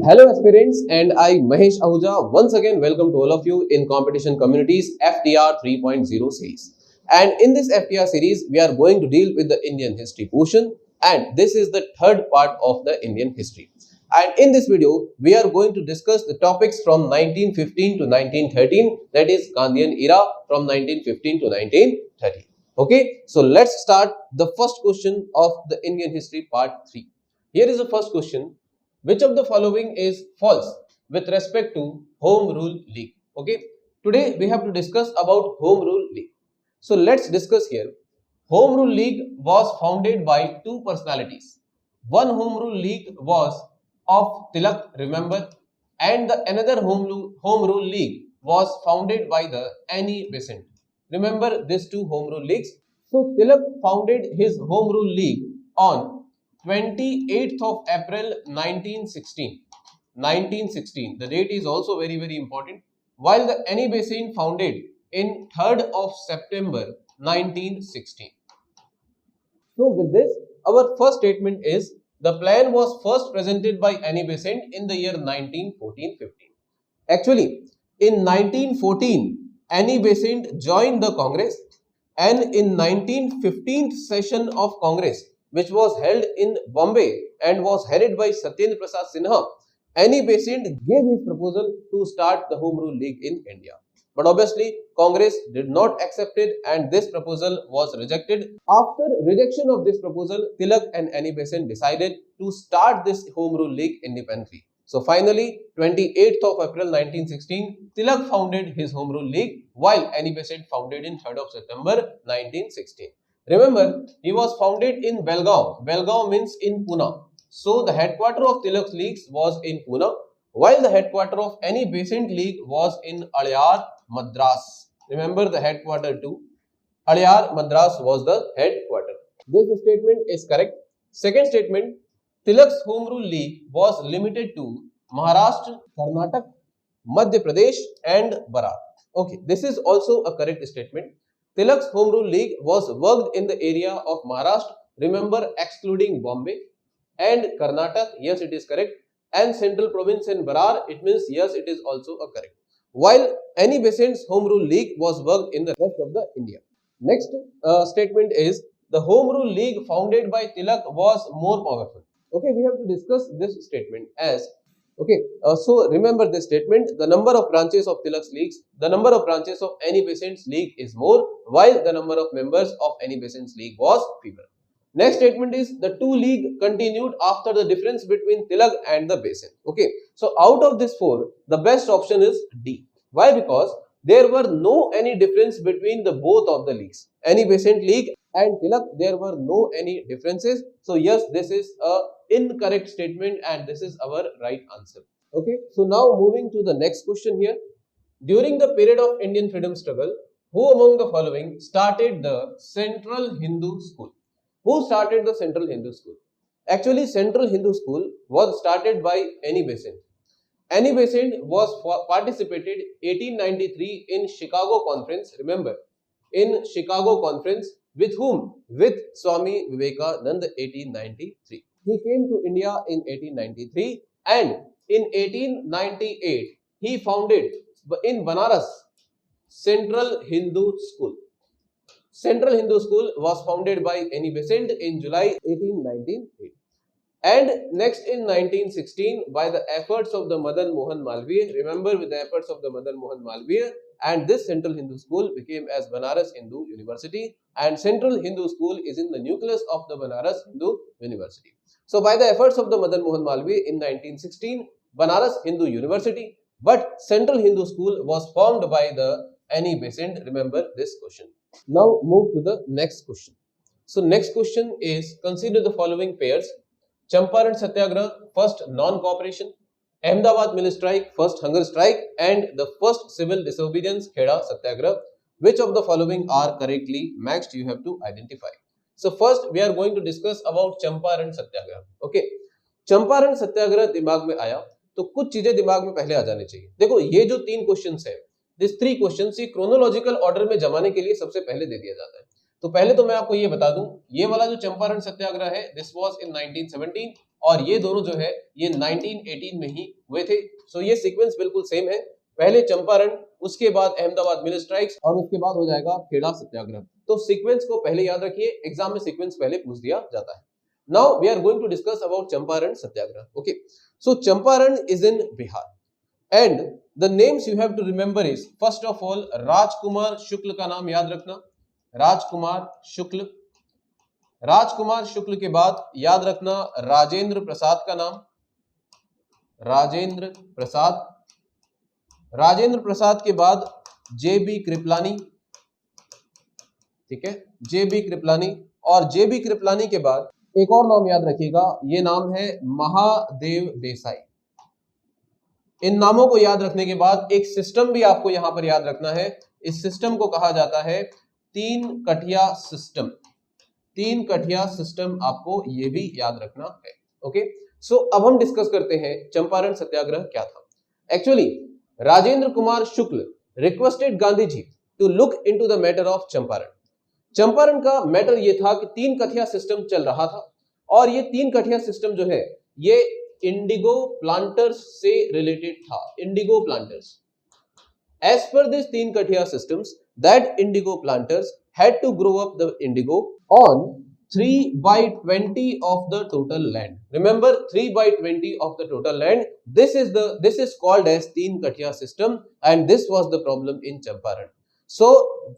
Hello aspirants, and I Mahesh Ahuja once again welcome to all of you in Competition Community's FTR 3.0 series. And in this FTR series, we are going to deal with the Indian history portion, and this is the third part of the Indian history. And in this video, we are going to discuss the topics from 1915 to 1913, that is Gandhian Era from 1915 to 1930. Okay, so let's start the first question of the Indian history part 3. Here is the first question. Which of the following is false with respect to Home Rule League? Okay, today we have to discuss about Home Rule League. So let's discuss here. Home Rule League was founded by two personalities. One Home Rule League was of Tilak, remember, and the another Home Rule League was founded by the Annie Besant. Remember these two Home Rule Leagues? So Tilak founded his Home Rule League on 28th of April 1916. 1916. The date is also very important. While the Annie Besant founded in 3rd of September 1916. So with this, our first statement is the plan was first presented by Annie Besant in the year 1914-15. Actually, in 1914, Annie Besant joined the Congress, and in 1915th session of Congress, which was held in Bombay and was headed by Satyendra Prasad Sinha, Annie Besant gave his proposal to start the Home Rule League in India. But obviously, Congress did not accept it and this proposal was rejected. After rejection of this proposal, Tilak and Annie Besant decided to start this Home Rule League independently. So finally, 28th of April 1916, Tilak founded his Home Rule League while Annie Besant founded in 3rd of September 1916. Remember, he was founded in Belgaum. Belgaum means in Pune. So the headquarter of Tilak's leagues was in Pune, while the headquarter of Annie Besant League was in Adyar, Madras. Remember the headquarter too. Adyar, Madras was the headquarter. This statement is correct. Second statement, Tilak's Home Rule League was limited to Maharashtra, Karnataka, Madhya Pradesh and Bharat. Okay, this is also a correct statement. Tilak's Home Rule League was worked in the area of Maharashtra, remember excluding Bombay, and Karnataka, yes it is correct, and Central Province in Berar, it means yes it is also a correct. While Annie Besant's Home Rule League was worked in the rest of the India. Next statement is the Home Rule League founded by Tilak was more powerful. Okay, we have to discuss this statement as okay, so remember this statement, the number of branches of Tilak's leagues, the number of branches of Annie Besant's league is more, while the number of members of Annie Besant's league was fewer. Next statement is the two league continued after the difference between Tilak and the Besant. Okay, so out of this four, the best option is D. Why? Because there were no any difference between the both of the leagues. Annie Besant league and Tilak, there were no any differences. So yes, this is a incorrect statement and this is our right answer. Okay, so now moving to the next question here. During the period of Indian freedom struggle, who among the following started the Central Hindu School? Who started the Central Hindu School? Actually, Central Hindu School was started by Annie Besant. Annie Besant was participated 1893 in Chicago Conference. Remember, in Chicago Conference with whom? With Swami Vivekananda 1893. He came to India in 1893 and in 1898 he founded in Banaras Central Hindu School. Central Hindu School was founded by Annie Besant in July 1898. And next in 1916 by the efforts of the Madan Mohan Malviya, remember with the efforts of the Madan Mohan Malviya, and this Central Hindu School became as Banaras Hindu University, and Central Hindu School is in the nucleus of the Banaras Hindu University. So by the efforts of the Madan Mohan Malviya in 1916, Banaras Hindu University, but Central Hindu School was formed by the Annie Besant. Remember this question. Now move to the next question. So next question is, consider the following pairs. Champaran Satyagraha, first non-cooperation, Ahmedabad Mill Strike, first hunger strike, and the first civil disobedience, Kheda Satyagraha. Which of the following are correctly matched? You have to identify. So first we are going to discuss about Champaran Satyagraha. Okay, Champaran Satyagraha दिमाग में आया तो कुछ चीजें दिमाग में पहले आ जानी चाहिए. देखो ये जो तीन क्वेश्चंस है, दिस थ्री क्वेश्चंस ये क्रोनोलॉजिकल ऑर्डर में जमाने के लिए सबसे पहले दे दिया जाता है. तो पहले तो मैं आपको ये बता दूं, ये वाला जो चंपारण सत्याग्रह है, दिस वाज इन 1917, और ये दोनों जो है ये 1918 में ही हुए थे। सो ये सीक्वेंस बिल्कुल सेम है, पहले चंपारण, उसके बाद अहमदाबाद मिल स्ट्राइक्स और उसके बाद हो जाएगा खेड़ा सत्याग्रह। तो सीक्वेंस को पहले याद रखिए, एग्जाम में सीक्वेंस पहले पूछ दिया जाता है। Now we are going to discuss about Champaran Satyagraha. Okay, so Champaran is in Bihar and the names you have to remember is, first of all Rajkumar Shukla का नाम याद रखना, राजकुमार शुक्ल। राजकुमार शुक्ल के बाद याद रखना राजेंद्र प्रसाद का नाम, राजेंद्र प्रसाद। राजेंद्र प्रसाद के बाद जेबी कृपलानी, ठीक है, जेबी कृपलानी। और जेबी कृपलानी के बाद एक और नाम याद रखिएगा, ये नाम है महादेव देसाई। इन नामों को याद रखने के बाद एक सिस्टम भी आपको यहां पर याद रखना है, इस सिस्टम को कहा जाता है तीन कठिया सिस्टम। तीन कठिया सिस्टम आपको ये भी याद रखना है। ओके, सो अब हम डिस्कस करते हैं चंपारण सत्याग्रह क्या था। Actually Rajendra Kumar Shukla requested Gandhi ji to look into the matter of Champaran. Champaran का मैटर ये था कि तीन कठिया सिस्टम चल रहा था और ये तीन कठिया सिस्टम जो है ये इंडिगो प्लांटर्स से रिलेटेड था, Indigo planters. As per these तीन कठिया systems, that indigo planters had to grow up the indigo on 3/20 of the total land. Remember 3/20 of the total land. This is called as तीन कठिया system, and this was the problem in Champaran. So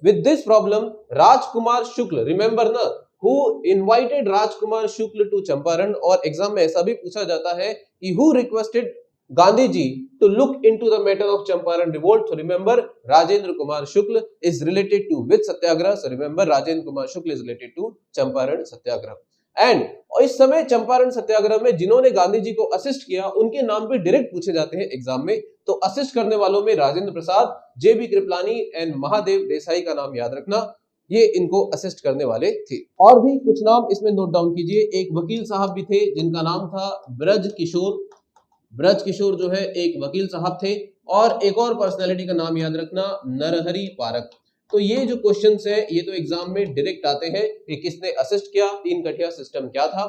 with this problem, Rajkumar Shukla, remember na, who invited Rajkumar Shukla to Champaran, और exam में ऐसा भी पूछा जाता है कि who requested Gandhi ji to look into the matter of Champaran revolt. So remember Rajendra Kumar Shukla is related to which satyagrah? So remember Rajendra Kumar Shukla is related to Champaran satyagrah. And इस समय चंपारण सत्याग्रह में जिन्होंने गांधी जी को assist किया उनके नाम भी direct पूछे जाते हैं एग्जाम में। तो असिस्ट करने वालों में राजेंद्र प्रसाद, जेबी कृपलानी एंड महादेव देसाई का नाम याद रखना, ये इनको असिस्ट करने वाले थे। और भी कुछ नाम इसमें नोट डाउन कीजिए। एक वकील साहब भी थे जिनका नाम था ब्रज किशोर। ब्रज किशोर जो है एक वकील साहब थे। और एक और पर्सनालिटी का नाम याद रखना नरहरि पारक। तो ये जो क्वेश्चंस है ये तो एग्जाम में डायरेक्ट आते हैं कि किसने असिस्ट किया, तीन कठिया सिस्टम क्या था।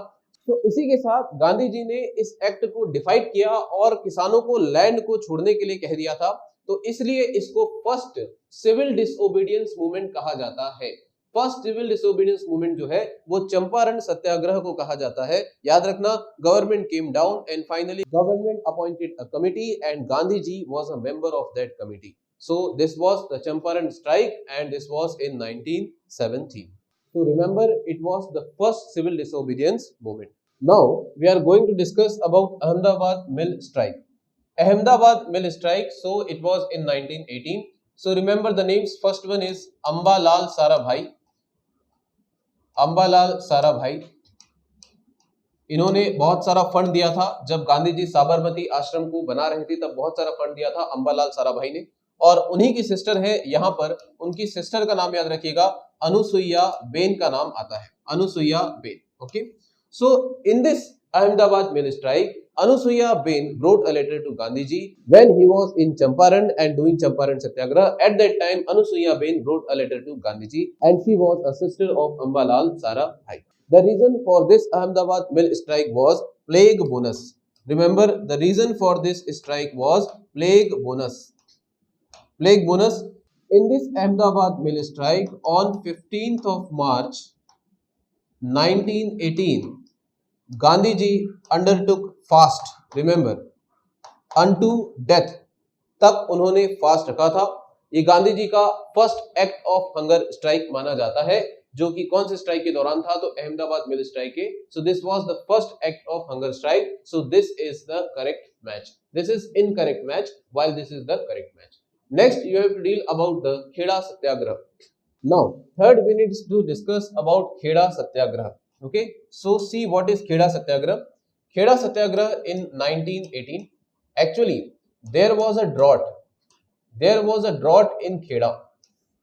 तो इसी के साथ गांधी जी ने इस एक्ट को डिफाइड किया और किसानों को लैंड को छोड़ने के लिए कह दिया था। तो इसलिए इसको फर्स्ट सिविल डिसओबीडियंस मूवमेंट कहा जाता है। फर्स्ट सिविल डिसोबीडियंस मूवमेंट जो है वो चंपारण सत्याग्रह को कहा जाता है। याद रखना, government came down and finally government appointed a committee and Gandhi ji was a member of that committee. So this was the Champaran strike and this was in 1917। So remember it was the first civil disobedience movement. Now we are going to discuss about Ahmedabad mill strike. Ahmedabad mill strike, so it was in 1918. So remember the names. First one is Ambalal Sarabhai. Ambalal Sarabhai, इन्होंने बहुत सारा fund दिया था जब गांधी जी साबरमती आश्रम को बना रहे थे, तब बहुत सारा फंड दिया था अंबालाल साराभाई ने। और उन्हीं की सिस्टर है यहाँ पर, उनकी सिस्टर का नाम याद रखिएगा अनुसुईया बेन का नाम आता है, Anusuiya Ben. Okay, so in this Ahmedabad mill strike, Anusuya Bain wrote a letter to Gandhi ji when he was in Champaran and doing Champaran Satyagraha. At that time, Anusuya Bain wrote a letter to Gandhi ji and she was a sister of Ambalal Sarabhai. The reason for this Ahmedabad mill strike was plague bonus. Remember, the reason for this strike was plague bonus. Plague bonus. In this Ahmedabad mill strike on 15th of March 1918, Gandhi ji undertook fast. Remember, unto death तक उन्होंने fast रखा था। ये गांधी जी का first act of hunger strike माना जाता है, जो कि कौन से स्ट्राइक के दौरान था? तो अहमदाबाद मिल स्ट्राइक के। So this was the first act of hunger strike. So this is the correct match. This is incorrect match while this is the correct match. Next you have to deal about the Kheda Satyagraha. Now third we need to discuss about Kheda Satyagraha. Okay, so see what is Kheda Satyagrah. Kheda Satyagrah in 1918. Actually, there was a drought. There was a drought in Kheda,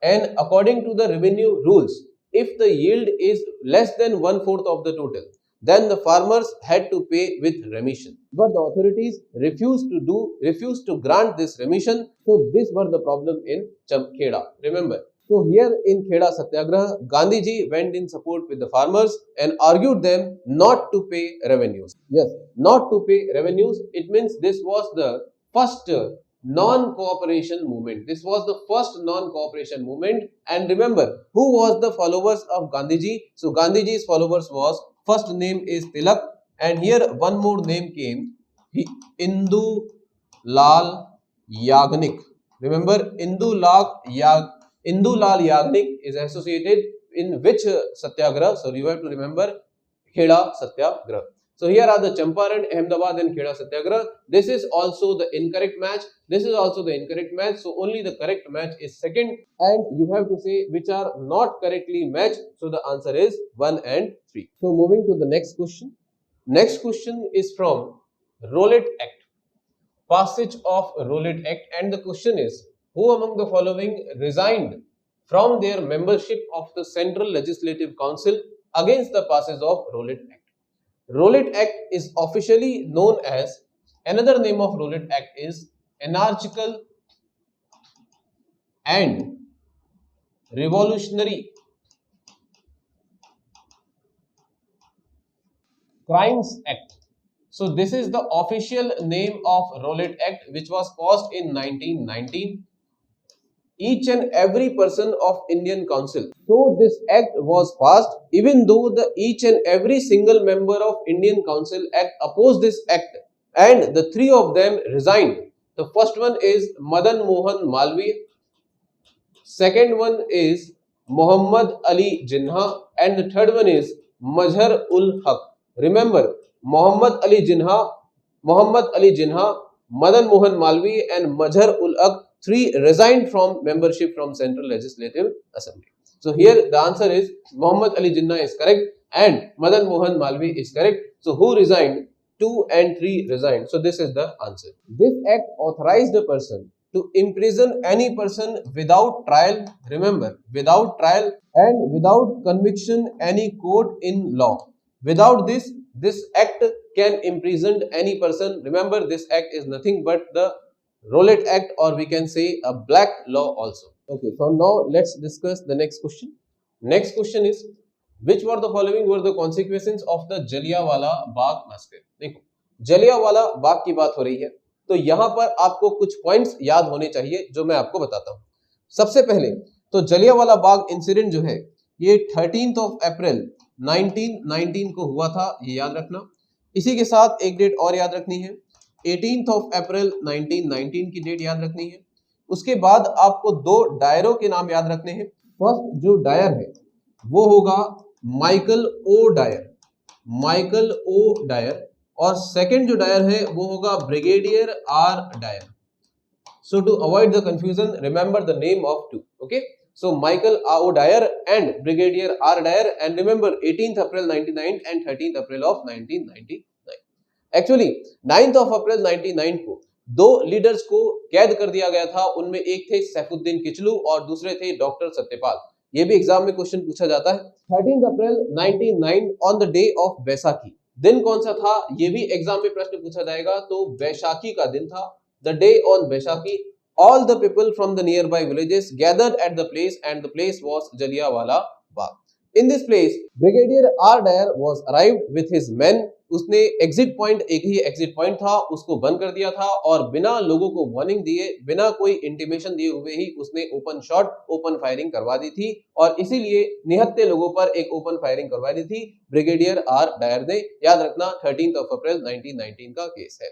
and according to the revenue rules, if the yield is less than 1/4 of the total, then the farmers had to pay with remission. But the authorities refused to grant this remission. So these were the problem in Kheda. Remember. So here in Kheda Satyagraha, Gandhiji went in support with the farmers and argued them not to pay revenues. Yes, not to pay revenues. It means this was the first non-cooperation movement. This was the first non-cooperation movement. And remember, who was the followers of Gandhiji? So Gandhiji's followers was, first name is Tilak, and here one more name came, Indu Lal Yagnik. Remember, Indu Lal Yagnik is associated in which satyagraha? So you have to remember Kheda Satyagraha. So here are the Champaran, Ahmedabad and Kheda Satyagraha. This is also the incorrect match. This is also the incorrect match. So only the correct match is second, and you have to say which are not correctly matched. So the answer is 1 and 3. So moving to the next question. Next question is from Rowlatt Act. Passage of Rowlatt Act, and the question is, who among the following resigned from their membership of the Central Legislative Council against the passage of Rowlatt Act? Rowlatt Act is officially known as, another name of Rowlatt Act is Anarchical and Revolutionary Crimes Act. So this is the official name of Rowlatt Act, which was passed in 1919. Each and every person of Indian Council. So this act was passed, even though the each and every single member of Indian Council Act opposed this act, and the three of them resigned. The first one is Madan Mohan Malviya, second one is Muhammad Ali Jinnah, and the third one is Mazhar ul Haq. Remember, Muhammad Ali Jinnah, Madan Mohan Malviya and Mazhar ul Haq, three resigned from membership from Central Legislative Assembly. So here the answer is Muhammad Ali Jinnah is correct and Madan Mohan Malviya is correct. So who resigned? 2 and 3 resigned. So this is the answer. This act authorized a person to imprison any person without trial. Remember, without trial and without conviction any court in law. Without this act can imprison any person. Remember, this act is nothing but the Rowlatt Act, or we can say a black law also. Okay, so now let's discuss the next question. Next question is, which were the following were the consequences of the Jallianwala Bagh massacre? देखो, जलियांवाला बाग की बात हो रही है, तो यहाँ पर आपको कुछ पॉइंट्स याद होने चाहिए जो मैं आपको बताता हूँ। सबसे पहले तो जलियांवाला बाग इंसिडेंट जो है ये 13 अप्रैल 1919 को हुआ था, ये याद रखना। इसी के साथ एक डेट और याद रखनी है, 18 अप्रैल 1919 की डेट याद रखनी है। उसके बाद आपको दो डायरों के नाम याद रखने हैं। फर्स्ट जो डायर है वो होगा माइकल ओ डायर, और सेकंड जो डायर है वो होगा brigadier R Dyer. So to avoid the confusion, remember the name of two. Okay, so Michael O. Dyer and Brigadier R. Dyer, and remember 18th April 1999 and 13th April of 1999. Actually 9th of April 1999 को दो leaders को कैद कर दिया गया था। उनमें एक थे सैफुद्दीन किचलू और दूसरे थे डॉक्टर सत्यपाल। ये भी एग्जाम में क्वेश्चन पूछा जाता है। 13th April 1999 on the day of Baisakhi, दिन कौन सा था ये भी एग्जाम में प्रश्न पूछा जाएगा। तो बैसाखी का दिन था, the day on Baisakhi. All the people from the nearby villages gathered at the place, and the place was Jallianwala Bagh. In this place, Brigadier R. Dyer was arrived with his men. उसने exit point, एक ही exit point था, उसको बंद कर दिया था और बिना लोगों को वार्निंग दिए, बिना कोई इंटीमेशन दिए हुए ही उसने ओपन फायरिंग करवा दी थी, और इसीलिए निहत्थे लोगों पर एक ओपन फायरिंग करवा दी थी ब्रिगेडियर आर डायर ने। याद रखना 13th अप्रैल 1919 का केस है।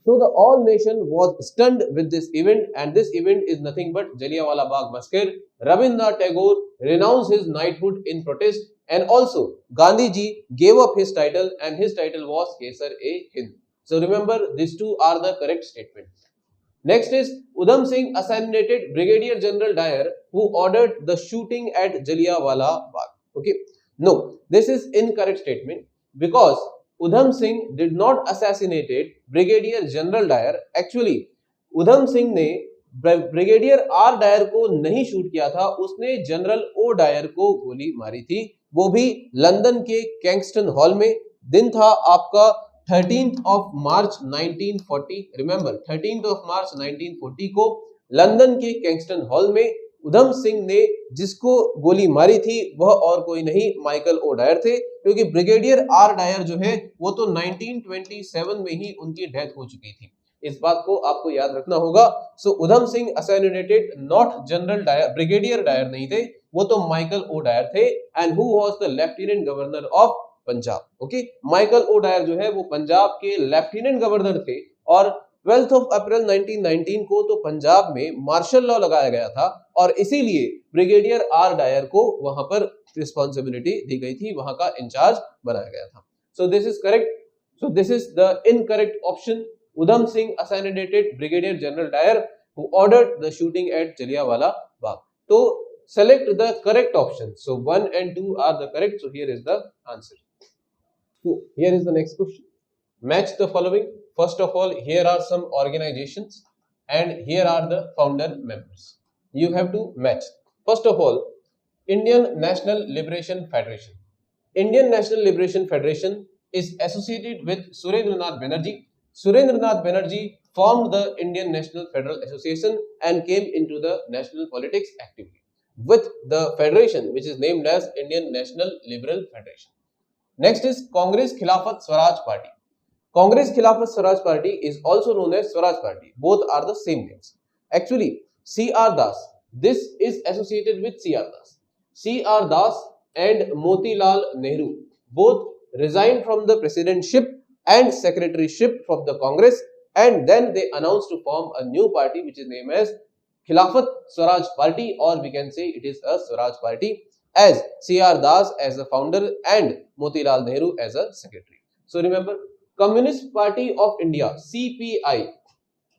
So the all nation was stunned with this event, and this event is nothing but Jallianwala Bagh massacre. Rabindranath Tagore renounced his knighthood in protest, and also Gandhi ji gave up his title, and his title was Kesar-e-Hind. So remember, these two are the correct statement. Next is Udham Singh assassinated Brigadier General Dyer, who ordered the shooting at Jallianwala Bagh. Okay, no, this is incorrect statement because Udham Singh did not assassinated Brigadier General Dyer. Actually, Udham Singh ने brigadier R Dyer को नहीं shoot किया था, उसने general O Dyer को गोली मारी थी, वो भी लंदन के किंगस्टन हॉल में। दिन था आपका 13th of March 1940। Remember 13th of March 1940 को लंदन के किंगस्टन हॉल में उधम सिंह ने जिसको गोली मारी थी वह और कोई नहीं माइकल ओ डायर थे, क्योंकि ब्रिगेडियर आर डायर जो है वो तो 1927 में ही उनकी डेथ हो चुकी थी। इस बात को आपको याद रखना होगा। So Udham Singh assassinated not general Dyer, brigadier Dyer नहीं थे, वो तो माइकल ओ डायर थे, and who was the lieutenant governor of Punjab. Okay, Michael O Dyer जो है वो पंजाब के लेफ्टिनेंट गवर्नर थे, और 12 अप्रैल 1919 को तो पंजाब में मार्शल लॉ लगाया गया था, और इसीलिए ब्रिगेडियर आर डायर को वहां पर रिस्पॉन्सिबिलिटी दी गई थी, वहां का इंचार्ज बनाया गया था। सो this is correct. So this is the incorrect option. Udham Singh assassinated Brigadier General Dyer, who ordered the shooting at Jallianwala Bagh. So select the correct option. So 1 and 2 are the correct. So here is the answer. So here is the next question. Match the following. First of all, here are some organizations and here are the founder members. You have to match. First of all, Indian National Liberation Federation. Indian National Liberation Federation is associated with Surendranath Banerjee. Surendranath Banerjee formed the Indian National Federal Association and came into the national politics actively with the federation which is named as Indian National Liberal Federation. Next is Congress Khilafat Swaraj Party. Congress Khilafat Swaraj Party is also known as Swaraj Party. Both are the same names. Actually, C.R. Das, this is associated with C.R. Das. C.R. Das and Motilal Nehru both resigned from the presidentship and secretaryship from the Congress, and then they announced to form a new party which is named as Khilafat Swaraj Party, or we can say it is a Swaraj Party, as C.R. Das as the founder and Motilal Nehru as a secretary. So remember, Communist Party of India, CPI,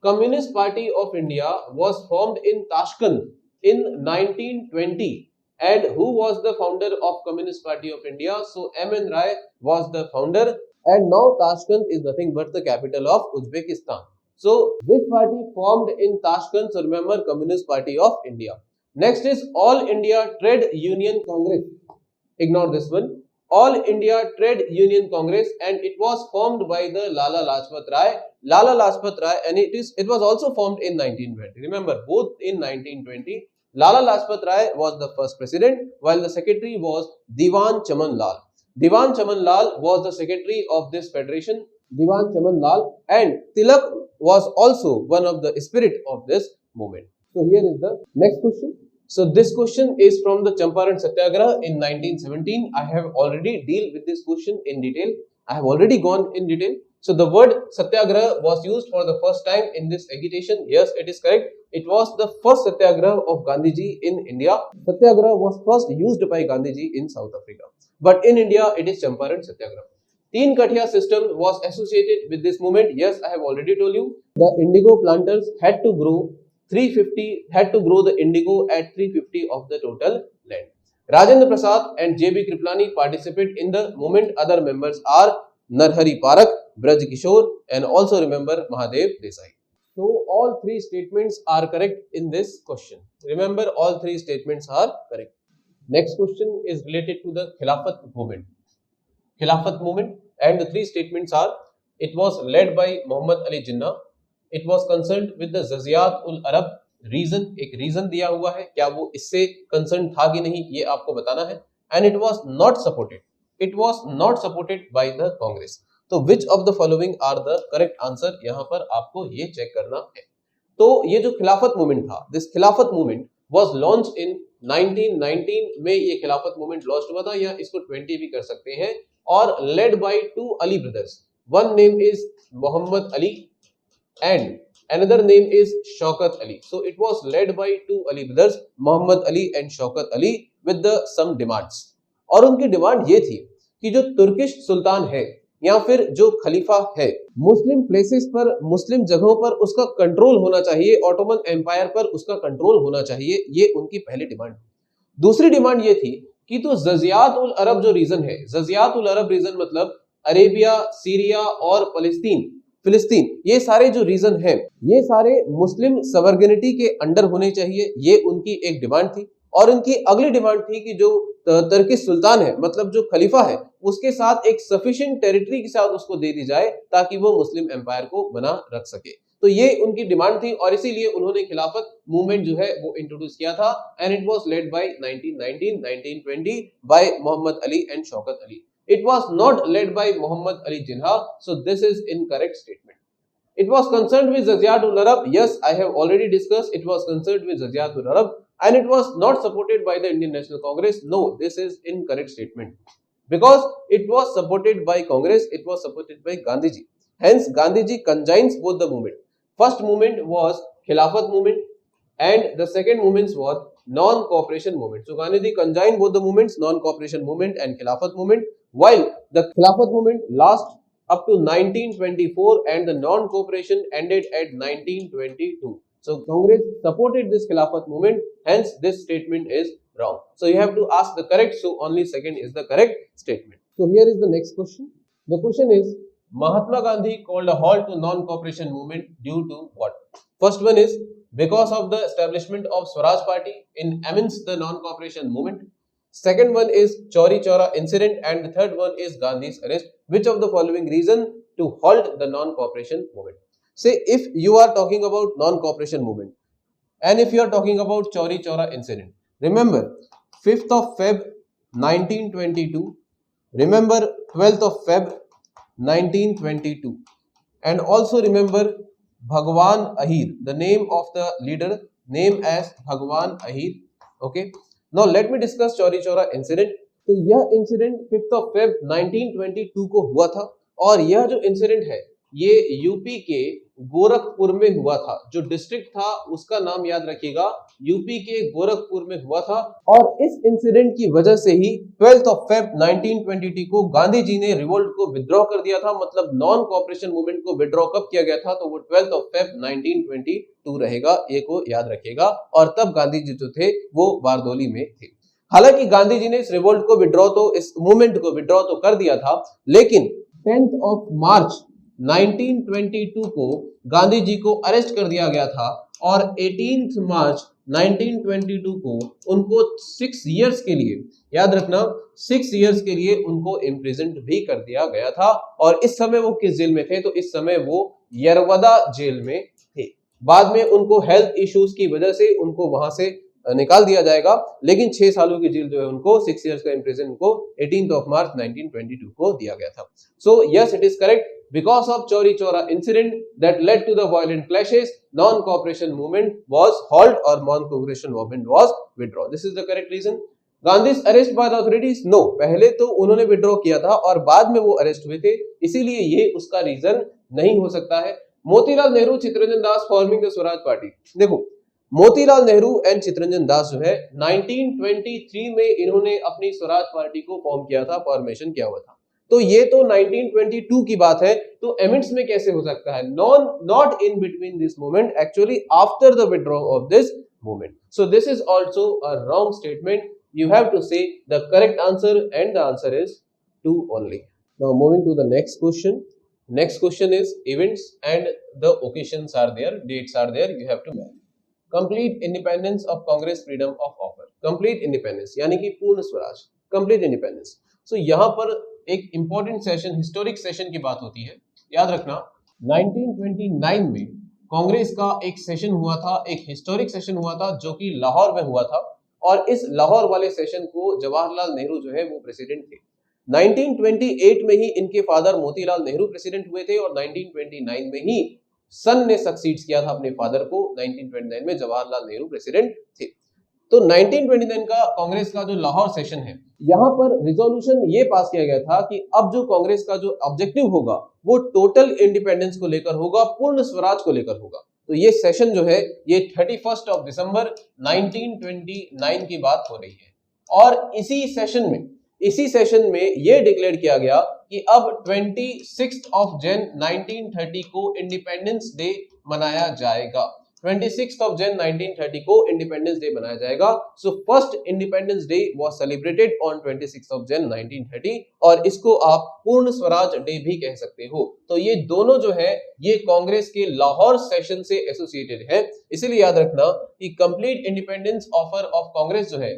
Communist Party of India was formed in Tashkent in 1920. And who was the founder of Communist Party of India? So M.N. Rai was the founder. And now Tashkent is nothing but the capital of Uzbekistan. So which party formed in Tashkent? So remember, Communist Party of India. Next is All India Trade Union Congress. Ignore this one. All India Trade Union Congress, and it was formed by the Lala Lajpat Rai. Lala Lajpat Rai, and it was also formed in 1920. Remember, both in 1920. Lala Lajpat Rai was the first president, while the secretary was Diwan Chaman Lal. Diwan Chaman Lal was the secretary of this federation, Diwan Chaman Lal, and Tilak was also one of the spirit of this movement. So here is the next question. So this question is from the Champaran Satyagraha in 1917. I have already dealt with this question in detail. I have already gone in detail. So the word Satyagraha was used for the first time in this agitation. Yes, it is correct. It was the first Satyagraha of Gandhiji in India. Satyagraha was first used by Gandhiji in South Africa. But in India, it is Champaran Satyagraha. Teen Kathia system was associated with this movement. Yes, I have already told you. The indigo planters had to grow the indigo at 350 of the total land. Rajendra Prasad and J.B. Kriplani participate in the movement. Other members are Narhari Parak, Braj Kishore, and also remember Mahadev Desai. So all three statements are correct in this question. Remember, all three statements are correct. Next question is related to the Khilafat movement. Khilafat movement, and the three statements are: it was led by Muhammad Ali Jinnah. It was concerned with the Jaziyat ul Arab. Reason, एक reason दिया हुआ है, क्या वो इससे concern था कि नहीं ये आपको बताना है. And it was not supported by the Congress. तो which of the following are the correct answer, यहां पर आपको ये चेक करना है. तो ये जो खिलाफत मूवमेंट था, दिस खिलाफत मूवमेंट वाज लॉन्च इन 1919 में. ये खिलाफत मूवमेंट लॉन्च हुआ था, या इसको 20 भी कर सकते हैं, और led by two Ali brothers. One name is Mohammad Ali and another name is Shaukat Ali. So it was led by two Ali brothers, Muhammad Ali and Shaukat Ali, with the some demands. और उनकी डिमांड ये थी कि जो Turkish सुल्तान है या फिर जो खलीफा है, मुस्लिम प्लेसेस पर, मुस्लिम जगहों पर उसका कंट्रोल होना चाहिए, ऑटोमन एम्पायर पर उसका कंट्रोल होना चाहिए. ये उनकी पहली डिमांड. दूसरी डिमांड ये थी कि तो जजियात उल अरब जो रीजन है, जजियात उल अरब रीजन मतलब अरेबिया, सीरिया और फिलिस्तीन, ये सारे जो रीजन हैं, ये सारे मुस्लिम सवर्गनिटी के अंडर होने चाहिए. ये उनकी एक डिमांड थी. और उनकी अगली डिमांड थी कि जो तुर्किश सुल्तान है, मतलब जो खलीफा है, उसके साथ एक सफिशिएंट टेरिटरी के साथ उसको दे दी जाए ताकि वो मुस्लिम एम्पायर को बना रख सके. तो ये उनकी डिमांड थी और इसीलिए उन्होंने खिलाफत मूवमेंट जो है वो इंट्रोड्यूस किया था and it was led by 1919 1920 by Mohammad Ali and Shaukat Ali. It was not led by Muhammad Ali Jinnah, so this is incorrect statement. It was concerned with Zaziatul Arab. Yes, I have already discussed. It was concerned with Zaziatul Arab, and it was not supported by the Indian National Congress. No, this is incorrect statement. Because it was supported by Congress, it was supported by Gandhiji. Hence, Gandhiji conjoins both the movement. First movement was Khilafat movement, and the second movement was non-cooperation movement. So Gandhiji conjoined both the movements, non-cooperation movement and Khilafat movement, while the Khilafat movement last up to 1924 and the non-cooperation ended at 1922. So Congress supported this Khilafat movement, hence this statement is wrong. So you have to ask the correct, so only second is the correct statement. So here is the next question. The question is, Mahatma Gandhi called a halt to non-cooperation movement due to what? First one is because of the establishment of Swaraj Party in amidst the non-cooperation movement. Second one is Chauri Chaura incident, and the third one is Gandhi's arrest. Which of the following reason to halt the non-cooperation movement? Say if you are talking about non-cooperation movement and if you are talking about Chauri Chaura incident, remember 5th of Feb 1922, remember 12th of Feb 1922, and also remember Bhagwan Ahir, the name of the leader, name as Bhagwan Ahir. Okay, now let me discuss Chauri Chaura incident. तो यह incident 5th of Feb 1922 को हुआ था और यह जो incident है ये यूपी के गोरखपुर में हुआ था. जो डिस्ट्रिक्ट था उसका नाम याद रखिएगा, यूपी के गोरखपुर में हुआ था. और इस इंसिडेंट की वजह से ही 12th of Feb 1922 को गांधी जी ने रिवोल्ट को विथड्रॉ कर दिया था. मतलब नॉन कॉपरेशन मूवमेंट को विथड्रॉ कब किया गया था, तो वो 12th of Feb 1922 रहेगा, ये को याद रखिएगा. और तब गांधी जी जो थे वो बारदोली में थे. हालांकि गांधी जी ने इस रिवोल्ट को विथड्रॉ तो इस मूवमेंट को विथड्रॉ तो कर दिया था, लेकिन 10th of March 1922 को गांधी जी को अरेस्ट कर दिया गया था और 18th मार्च 1922 को उनको 6 इयर्स के लिए, याद रखना 6 इयर्स के लिए उनको इम्प्रिजन्ड भी कर दिया गया था. और इस समय वो किस जेल में थे, तो इस समय वो यरवदा जेल में थे. बाद में उनको हेल्थ इश्यूज की वजह से उनको वहां से निकाल दिया जाएगा, लेकिन 6 सालों की जेल जो है उनको 6 इयर्स का इम्प्रिजन उनको 18th of March 1922 को दिया गया था. So yes, it is correct. Because of Chauri Chaura incident that led to the violent clashes, non-cooperation movement was halt or non-cooperation movement was withdrawn. This is the correct reason. Gandhi's arrest by the authorities? No. पहले तो उन्होंने withdraw किया था और बाद में वो arrest हुए थे, इसीलिए ये उसका रीजन नहीं हो सकता है. Motilal Nehru, Chittaranjan Das forming the Swaraj party. देखो मोतीलाल नेहरू एंड चित्तरंजन दास जो है 1923 में इन्होंने अपनी स्वराज पार्टी को फॉर्म किया था, फॉर्मेशन किया हुआ था. तो ये तो 1922 की बात है, तो एमिट्स में कैसे हो सकता है? Not in between this movement, actually after the withdraw of this movement. So this is also a wrong statement. You have to say the correct answer and the answer is 2 only. Now moving to the next question. Next question is events and the occasions are there, dates are there, you have to match. Complete independence of Congress, freedom of offer. Complete independence यानी कि पूर्ण Swaraj, complete independence. So यहाँ पर एक important session, historic session की बात होती है. याद रखना 1929 में कांग्रेस का एक सेशन हुआ था, एक हिस्टोरिक सेशन हुआ था जो कि लाहौर में हुआ था. और इस लाहौर वाले सेशन को जवाहरलाल नेहरू जो है वो प्रेसिडेंट थे. 1928 में ही इनके फादर मोतीलाल नेहरू प्रेसिडेंट हुए थे और 1929 में ही सन ने सक्सीड किया था अपने फादर को. 1929 में जवाहरलाल नेहरू प्रेसिडेंट थे. तो 1929 का कांग्रेस का जो लाहौर सेशन है, यहाँ पर रिजोल्यूशन ये पास किया गया था कि अब जो कांग्रेस का जो ऑब्जेक्टिव होगा वो टोटल इंडिपेंडेंस को लेकर होगा, पूर्ण स्वराज को लेकर होगा. तो ये सेशन जो है ये 31 दिसंबर 1929 की बात हो रही है. और इसी सेशन में ये डिक्लेयर किया गया कि अब 26 जनवरी 1930 को इंडिपेंडेंस डे मनाया जाएगा. 26 जनवरी 1930 को इंडिपेंडेंस डे मनाया जाएगा. So first independence day was celebrated on 26 जनवरी 1930 और इसको आप पूर्ण स्वराज डे भी कह सकते हो. तो ये दोनों जो है ये कांग्रेस के लाहौर सेशन से एसोसिएटेड है. इसीलिए याद रखना कि complete independence offer of Congress जो है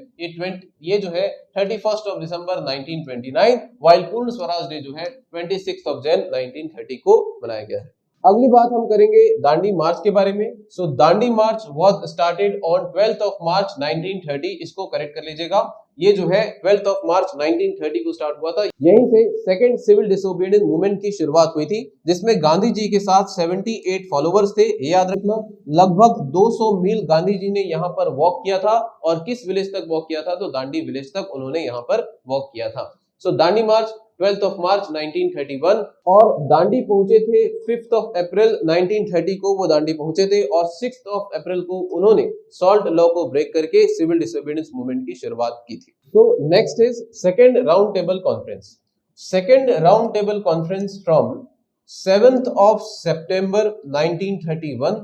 ये जो है 31 दिसंबर 1929, वाइल पूर्ण स्वराज डे जो है 26 जनवरी 1930 को मनाया गया है. अगली बात हम करेंगे दांडी मार्च के बारे में। So Dandi march was started on 12th of March 1930। इसको करेक्ट कर लीजिएगा, ये जो है 12th ऑफ मार्च 1930 को स्टार्ट हुआ था। यहीं से सेकंड सिविल डिसोबीडियंस मूवमेंट की शुरुआत हुई थी, जिसमें गांधी जी के साथ 78 फॉलोवर्स थे। ये याद रखना, लगभग 200 मील गांधी जी ने यहाँ पर वॉक किया था। और किस विलेज तक वॉक किया था? तो दांडी विलेज तक उन्होंने यहाँ पर वॉक किया था। सो दांडी मार्च 12th ऑफ मार्च 1931, और दांडी पहुंचे थे 5th ऑफ अप्रैल 1930 को वो दांडी पहुंचे थे, और 6th ऑफ अप्रैल को उन्होंने सॉल्ट लॉ को ब्रेक करके सिविल डिसोबीडियंस मूवमेंट की शुरुआत की थी। तो next is second round table conference. Second round table conference from 7th of सितंबर 1931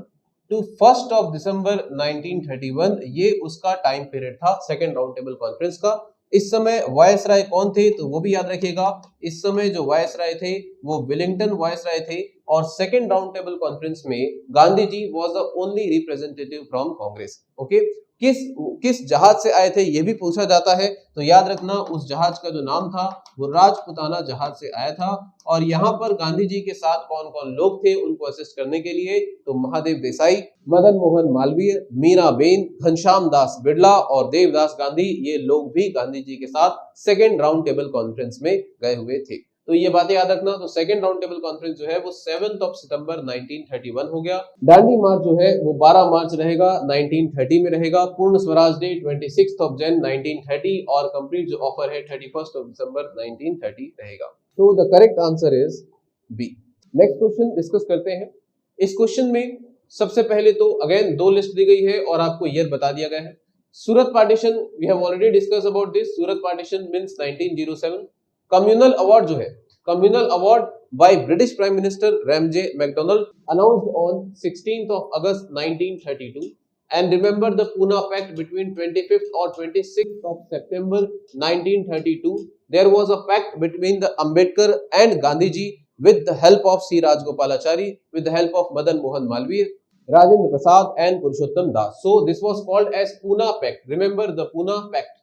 टू 1st ऑफ दिसंबर 1931, ये उसका टाइम पीरियड था सेकंड राउंड टेबल कॉन्फ्रेंस का। इस समय वायसराय कौन थे? तो वो भी याद रखिएगा, इस समय जो वायसराय थे वो विलिंगटन वायसराय थे। और सेकंड राउंड टेबल कॉन्फ्रेंस में Gandhi ji was the only representative from Congress. Okay, किस जहाज से आए थे ये भी पूछा जाता है, तो याद रखना उस जहाज का जो नाम था वो राजपुताना जहाज से आया था। और यहाँ पर गांधी जी के साथ कौन कौन लोग थे उनको असिस्ट करने के लिए? तो महादेव देसाई, मदन मोहन मालवीय, मीराबेन, घनश्याम दास बिड़ला और देवदास गांधी, ये लोग भी गांधी जी के साथ सेकेंड राउंड टेबल कॉन्फ्रेंस में गए हुए थे। तो ये बातें याद रखना। तो सेकंड राउंड टेबल कॉन्फ्रेंस जो है वो 7th ऑफ सितंबर 1931 हो गया। दांडी मार्च जो है वो 12 मार्च रहेगा, 1930 में रहेगा। पूर्ण स्वराज डे 26th ऑफ जन 1930, और कंप्लीट जो ऑफर है 31st ऑफ दिसंबर 1930 रहेगा। तो the correct answer is B. Next question discuss करते हैं। इस क्वेश्चन में सबसे पहले तो अगेन दो लिस्ट दी गई है और आपको ईयर बता दिया गया है। Surat partition, we have already discuss about this. Surat partition means 1907। Communal award जो है, communal award by British prime minister Ramsay MacDonald, announced on 16th of August 1932, and remember the Pune Pact between 25th or 26th of September 1932. There was a pact between the Ambedkar and Gandhiji with the help of C. Rajgopalachari, with the help of Madan Mohan Malviya, Rajendra Prasad and Purushottam Das. So this was called as Pune Pact. Remember the Pune Pact.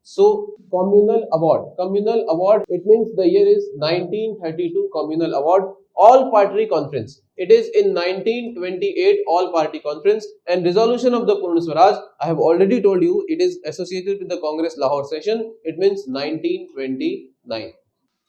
So communal award, it means the year is 1932 communal award. All party conference, it is in 1928 all party conference, and resolution of the Purna Swaraj, I have already told you, it is associated with the Congress Lahore session. It means 1929.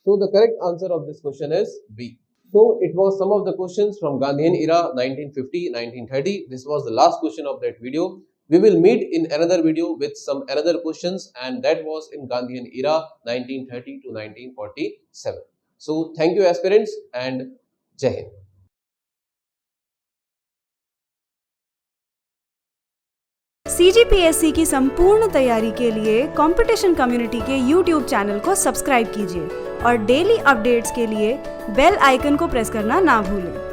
So the correct answer of this question is B. So it was some of the questions from Gandhian era 1950-1930. This was the last question of that video. We will meet in another video with some another questions, and that was in Gandhian era 1930 to 1947. So thank you aspirants, and Jai Hind. CGPSC की संपूर्ण तैयारी के लिए competition community के YouTube channel को subscribe कीजिए और daily updates के लिए बेल आइकन को प्रेस करना ना भूलें।